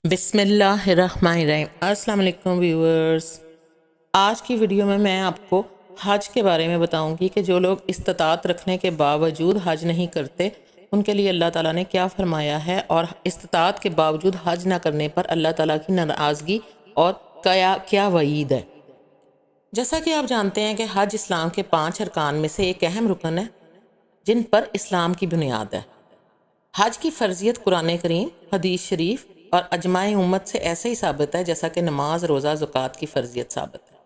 بسم اللہ الرحمن الرحیم۔ السلام علیکم ویورز، آج کی ویڈیو میں آپ کو حج کے بارے میں بتاؤں گی کہ جو لوگ استطاعت رکھنے کے باوجود حج نہیں کرتے ان کے لیے اللہ تعالیٰ نے کیا فرمایا ہے، اور استطاعت کے باوجود حج نہ کرنے پر اللہ تعالیٰ کی ناراضگی اور کیا وعید ہے۔ جیسا کہ آپ جانتے ہیں کہ حج اسلام کے 5 ارکان میں سے ایک اہم رکن ہے جن پر اسلام کی بنیاد ہے۔ حج کی فرضیت قرآن کریم، حدیث شریف اور اجماع امت سے ایسے ہی ثابت ہے جیسا کہ نماز، روزہ، زکوٰۃ کی فرضیت ثابت ہے۔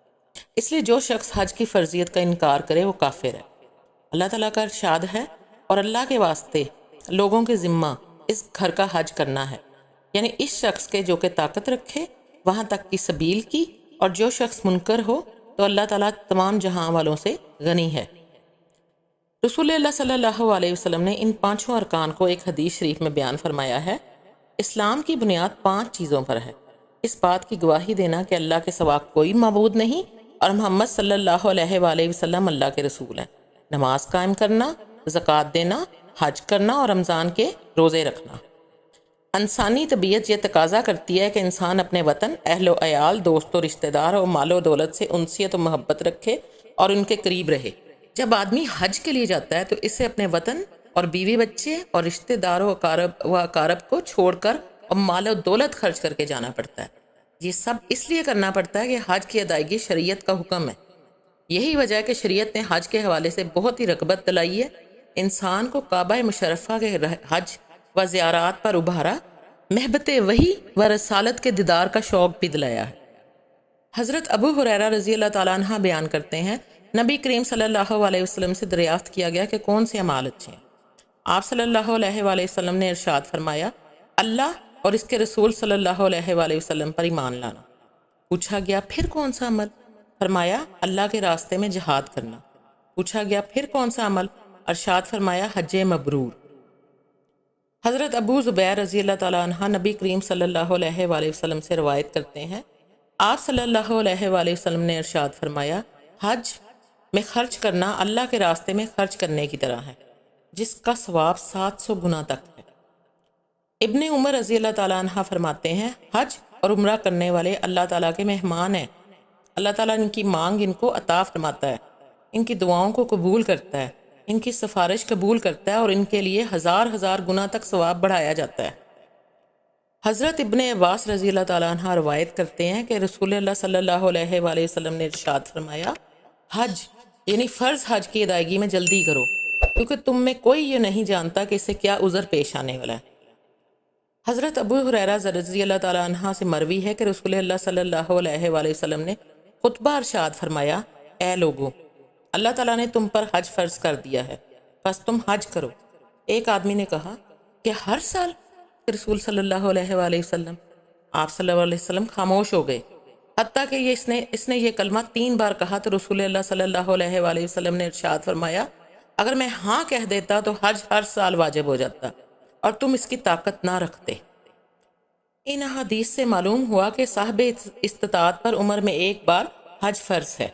اس لیے جو شخص حج کی فرضیت کا انکار کرے وہ کافر ہے۔ اللہ تعالیٰ کا ارشاد ہے، اور اللہ کے واسطے لوگوں کے ذمہ اس گھر کا حج کرنا ہے، یعنی اس شخص کے جو کہ طاقت رکھے وہاں تک کی سبیل کی، اور جو شخص منکر ہو تو اللہ تعالیٰ تمام جہاں والوں سے غنی ہے۔ رسول اللہ صلی اللہ علیہ وسلم نے ان 5 ارکان کو ایک حدیث شریف میں بیان فرمایا ہے۔ اسلام کی بنیاد 5 چیزوں پر ہے: اس بات کی گواہی دینا کہ اللہ کے سوا کوئی معبود نہیں اور محمد صلی اللہ علیہ وآلہ وسلم اللہ کے رسول ہیں، نماز قائم کرنا، زکوٰۃ دینا، حج کرنا اور رمضان کے روزے رکھنا۔ انسانی طبیعت یہ تقاضا کرتی ہے کہ انسان اپنے وطن، اہل و عیال، دوست و رشتہ دار اور مال و دولت سے انسیت و محبت رکھے اور ان کے قریب رہے۔ جب آدمی حج کے لیے جاتا ہے تو اسے اپنے وطن اور بیوی بچے اور رشتہ داروں و اقارب کو چھوڑ کر اور مال و دولت خرچ کر کے جانا پڑتا ہے۔ یہ سب اس لیے کرنا پڑتا ہے کہ حج کی ادائیگی شریعت کا حکم ہے۔ یہی وجہ ہے کہ شریعت نے حج کے حوالے سے بہت ہی رغبت دلائی ہے، انسان کو کعبہ مشرفہ کے حج و زیارات پر ابھارا، محبت وحی و رسالت کے دیدار کا شوق بھی دلایا ہے۔ حضرت ابو ہریرہ رضی اللہ تعالیٰ عنہ بیان کرتے ہیں، نبی کریم صلی اللہ علیہ وسلم سے دریافت کیا گیا کہ کون سے اعمال اچھے ہیں۔ آپ صلی اللہ علیہ وآلہ وسلم نے ارشاد فرمایا، اللہ اور اس کے رسول صلی اللہ علیہ وآلہ وسلم پر ایمان لانا۔ پوچھا گیا پھر کون سا عمل؟ فرمایا اللہ کے راستے میں جہاد کرنا۔ پوچھا گیا پھر کون سا عمل؟ ارشاد فرمایا حج مبرور۔ حضرت ابو زبیر رضی اللہ تعالیٰ عنہ نبی کریم صلی اللہ علیہ وآلہ وسلم سے روایت کرتے ہیں، آپ صلی اللہ علیہ وآلہ وسلم نے ارشاد فرمایا، حج میں خرچ کرنا اللہ کے راستے میں خرچ کرنے کی طرح ہے، جس کا ثواب 700 گنا تک ہے۔ ابن عمر رضی اللہ تعالیٰ عنہ فرماتے ہیں، حج اور عمرہ کرنے والے اللہ تعالیٰ کے مہمان ہیں۔ اللہ تعالیٰ ان کی مانگ ان کو عطا فرماتا ہے، ان کی دعاؤں کو قبول کرتا ہے، ان کی سفارش قبول کرتا ہے اور ان کے لیے 1000 گنا تک ثواب بڑھایا جاتا ہے۔ حضرت ابن عباس رضی اللہ تعالیٰ عنہ روایت کرتے ہیں کہ رسول اللہ صلی اللہ علیہ وآلہ وسلم نے ارشاد فرمایا، حج یعنی فرض حج کی ادائیگی میں جلدی کرو، کیونکہ تم میں کوئی یہ نہیں جانتا کہ اسے کیا عذر پیش آنے والا ہے۔ حضرت ابو ہریرہ رضی اللہ تعالیٰ عنہ سے مروی ہے کہ رسول اللہ صلی اللہ علیہ وآلہ وسلم نے خطبہ ارشاد فرمایا، اے لوگو، اللہ تعالیٰ نے تم پر حج فرض کر دیا ہے، بس تم حج کرو۔ ایک آدمی نے کہا کہ ہر سال؟ رسول صلی اللہ علیہ وآلہ وسلم، آپ صلی اللہ علیہ وسلم خاموش ہو گئے، حتیٰ کہ اس نے یہ کلمہ 3 بار کہا تو رسول اللہ صلی اللہ علیہ وآلہ وسلم نے ارشاد فرمایا، اگر میں ہاں کہہ دیتا تو حج ہر سال واجب ہو جاتا اور تم اس کی طاقت نہ رکھتے۔ ان حدیث سے معلوم ہوا کہ صاحب استطاعت پر عمر میں ایک بار حج فرض ہے۔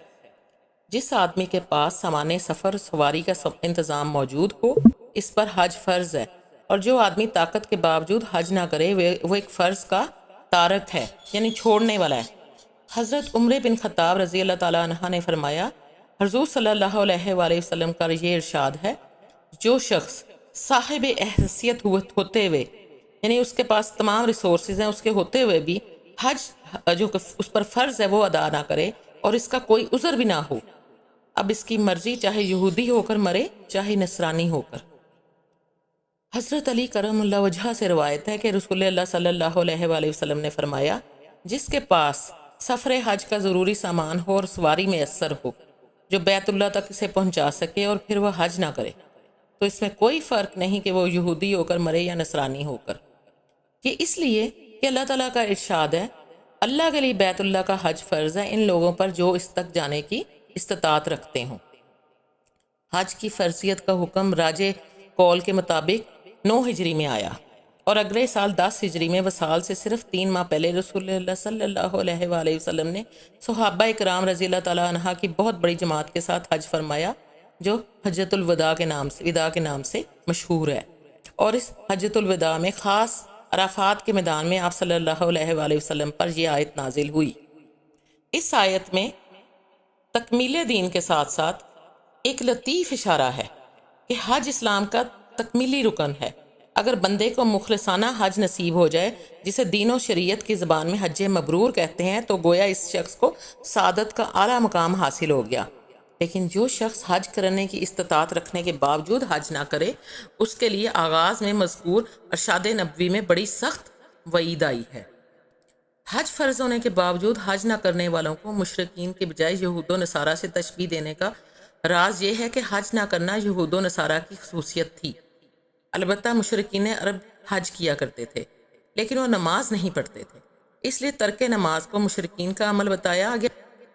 جس آدمی کے پاس سامان سفر سواری کا انتظام موجود ہو اس پر حج فرض ہے، اور جو آدمی طاقت کے باوجود حج نہ کرے وہ ایک فرض کا تارک ہے، یعنی چھوڑنے والا ہے۔ حضرت عمر بن خطاب رضی اللہ تعالیٰ عنہ نے فرمایا، حضور صلی اللہ علیہ وآلہ وسلم کا یہ ارشاد ہے، جو شخص صاحب حیثیت ہوتے ہوئے، یعنی اس کے پاس تمام ریسورسز ہیں، اس کے ہوتے ہوئے بھی حج جو اس پر فرض ہے وہ ادا نہ کرے اور اس کا کوئی عذر بھی نہ ہو، اب اس کی مرضی چاہے یہودی ہو کر مرے چاہے نصرانی ہو کر۔ حضرت علی کرم اللہ وجہہ سے روایت ہے کہ رسول اللہ صلی اللہ علیہ وآلہ وسلم نے فرمایا، جس کے پاس سفر حج کا ضروری سامان ہو اور سواری میسر ہو جو بیت اللہ تک اسے پہنچا سکے اور پھر وہ حج نہ کرے، تو اس میں کوئی فرق نہیں کہ وہ یہودی ہو کر مرے یا نصرانی ہو کر۔ یہ اس لیے کہ اللہ تعالیٰ کا ارشاد ہے، اللہ کے لیے بیت اللہ کا حج فرض ہے ان لوگوں پر جو اس تک جانے کی استطاعت رکھتے ہوں۔ حج کی فرضیت کا حکم راجہ قول کے مطابق 9 ہجری میں آیا، اور اگلے سال 10 ہجری میں وصال سے صرف 3 ماہ پہلے رسول اللہ صلی اللہ علیہ وآلہ وسلم نے صحابہ کرام رضی اللہ تعالیٰ عنہ کی بہت بڑی جماعت کے ساتھ حج فرمایا، جو حجۃ الوداع کے نام سے مشہور ہے، اور اس حجۃ الوداع میں خاص عرفات کے میدان میں آپ صلی اللہ علیہ وآلہ وسلم پر یہ آیت نازل ہوئی۔ اس آیت میں تکمیل دین کے ساتھ ساتھ ایک لطیف اشارہ ہے کہ حج اسلام کا تکمیلی رکن ہے۔ اگر بندے کو مخلصانہ حج نصیب ہو جائے، جسے دین و شریعت کی زبان میں حج مبرور کہتے ہیں، تو گویا اس شخص کو سعادت کا اعلیٰ مقام حاصل ہو گیا۔ لیکن جو شخص حج کرنے کی استطاعت رکھنے کے باوجود حج نہ کرے، اس کے لیے آغاز میں مذکور ارشاد نبوی میں بڑی سخت وعید آئی ہے۔ حج فرض ہونے کے باوجود حج نہ کرنے والوں کو مشرکین کے بجائے یہود و نصارہ سے تشبیہ دینے کا راز یہ ہے کہ حج نہ کرنا یہود و نصارہ کی خصوصیت تھی۔ البتہ مشرکین عرب حج کیا کرتے تھے، لیکن وہ نماز نہیں پڑھتے تھے، اس لیے ترک نماز کو مشرکین کا عمل بتایا گیا،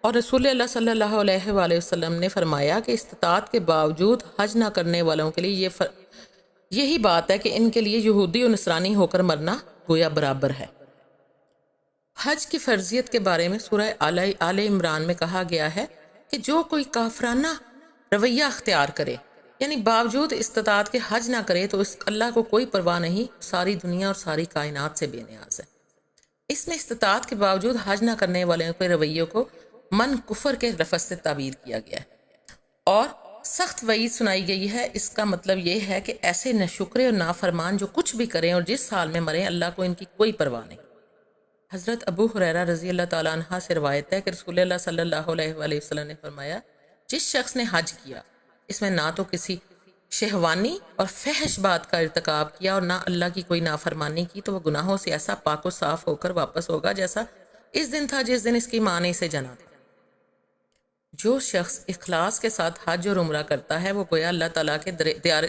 اور رسول اللہ صلی اللہ علیہ وآلہ وسلم نے فرمایا کہ استطاعت کے باوجود حج نہ کرنے والوں کے لیے یہی بات ہے کہ ان کے لیے یہودی و نصرانی ہو کر مرنا گویا برابر ہے۔ حج کی فرضیت کے بارے میں سورہ آل عمران میں کہا گیا ہے کہ جو کوئی کافرانہ رویہ اختیار کرے، یعنی باوجود استطاعت کے حج نہ کرے، تو اس اللہ کو کوئی پرواہ نہیں، ساری دنیا اور ساری کائنات سے بے نیاز ہے۔ اس میں استطاعت کے باوجود حج نہ کرنے والوں کے رویوں کو من کفر کے لفظ سے تعبیر کیا گیا ہے اور سخت وعید سنائی گئی ہے۔ اس کا مطلب یہ ہے کہ ایسے ناشکرے اور نافرمان جو کچھ بھی کریں اور جس حال میں مریں، اللہ کو ان کی کوئی پرواہ نہیں۔ حضرت ابو ہریرہ رضی اللہ تعالیٰ عنہ سے روایت ہے کہ رسول اللہ صلی اللہ علیہ وآلہ وسلم نے فرمایا، جس شخص نے حج کیا، اس میں نہ تو کسی شہوانی اور فحش بات کا ارتکاب کیا اور نہ اللہ کی کوئی نافرمانی کی، تو وہ گناہوں سے ایسا پاک و صاف ہو کر واپس ہوگا جیسا اس دن تھا جس دن اس کی ماں نے اسے جنا تھا۔ جو شخص اخلاص کے ساتھ حج اور عمرہ کرتا ہے، وہ گویا اللہ تعالیٰ کے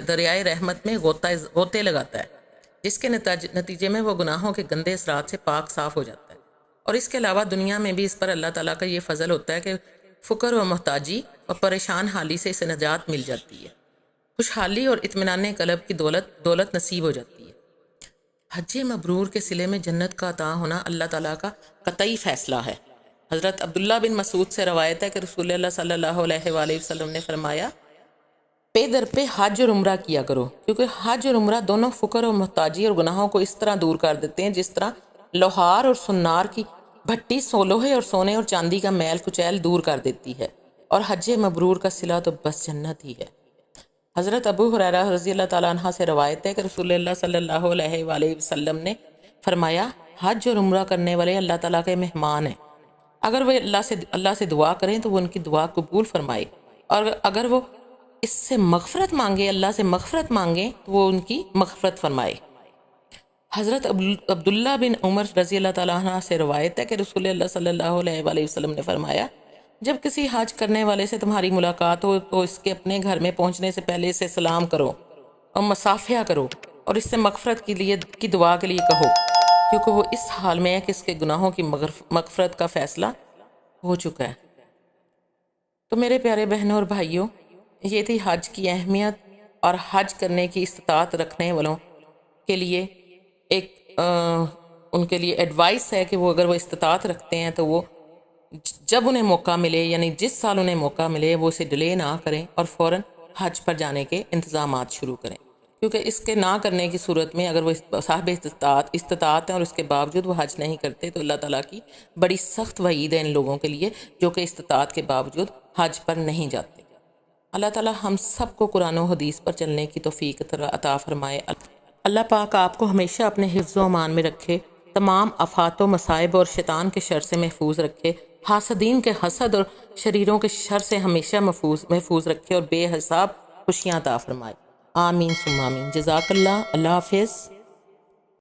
دریائے رحمت میں غوطے لگاتا ہے، جس کے نتیجے میں وہ گناہوں کے گندے اثرات سے پاک صاف ہو جاتا ہے، اور اس کے علاوہ دنیا میں بھی اس پر اللہ تعالیٰ کا یہ فضل ہوتا ہے کہ فقر و محتاجی اور پریشان حالی سے اسے نجات مل جاتی ہے، خوشحالی اور اطمینان قلب کی دولت نصیب ہو جاتی ہے۔ حج مبرور کے صلے میں جنت کا عطا ہونا اللہ تعالیٰ کا قطعی فیصلہ ہے۔ حضرت عبداللہ بن مسعود سے روایت ہے کہ رسول اللہ صلی اللہ علیہ وآلہ وسلم نے فرمایا، پے در پہ حج اور عمرہ کیا کرو، کیونکہ حج اور عمرہ دونوں فقر و محتاجی اور گناہوں کو اس طرح دور کر دیتے ہیں جس طرح لوہار اور سنار کی بھٹی لوہے اور سونے اور چاندی کا میل کچیل دور کر دیتی ہے، اور حج مبرور کا صلہ تو بس جنت ہی ہے۔ حضرت ابو ہریرہ رضی اللہ تعالیٰ عنہ سے روایت ہے کہ رسول اللہ صلی اللہ علیہ وآلہ وسلم نے فرمایا، حج اور عمرہ کرنے والے اللہ تعالیٰ کے مہمان ہیں، اگر وہ اللہ سے دعا کریں تو وہ ان کی دعا قبول فرمائے، اور اگر وہ اس سے مغفرت مانگے، اللہ سے مغفرت مانگیں، تو وہ ان کی مغفرت فرمائے۔ حضرت عبداللہ بن عمر رضی اللہ تعالیٰ عنہ سے روایت ہے کہ رسول اللہ صلی اللہ علیہ وآلہ وسلم نے فرمایا، جب کسی حج کرنے والے سے تمہاری ملاقات ہو تو اس کے اپنے گھر میں پہنچنے سے پہلے اسے سلام کرو اور مصافحہ کرو، اور اس سے مغفرت کی دعا کے لیے کہو، کیونکہ وہ اس حال میں ہے کہ اس کے گناہوں کی مغفرت کا فیصلہ ہو چکا ہے۔ تو میرے پیارے بہنوں اور بھائیوں، یہ تھی حج کی اہمیت اور حج کرنے کی استطاعت رکھنے والوں کے لیے ان کے لیے ایڈوائس ہے کہ وہ اگر وہ استطاعت رکھتے ہیں تو وہ جب انہیں موقع ملے، یعنی جس سال انہیں موقع ملے، وہ اسے ڈیلے نہ کریں اور فوراً حج پر جانے کے انتظامات شروع کریں، کیونکہ اس کے نہ کرنے کی صورت میں اگر وہ صاحب استطاعت ہیں اور اس کے باوجود وہ حج نہیں کرتے، تو اللہ تعالیٰ کی بڑی سخت وعید ہے ان لوگوں کے لیے جو کہ استطاعت کے باوجود حج پر نہیں جاتے۔ اللہ تعالیٰ ہم سب کو قرآن و حدیث پر چلنے کی توفیق عطا فرمائے۔ اللہ پاک آپ کو ہمیشہ اپنے حفظ و امان میں رکھے، تمام آفات و مصائب اور شیطان کے شر سے محفوظ رکھے، حاسدین کے حسد اور شریروں کے شر سے ہمیشہ محفوظ رکھے، اور بے حساب خوشیاں عطا فرمائے۔ آمین ثم آمین۔ جزاک اللہ۔ اللہ حافظ۔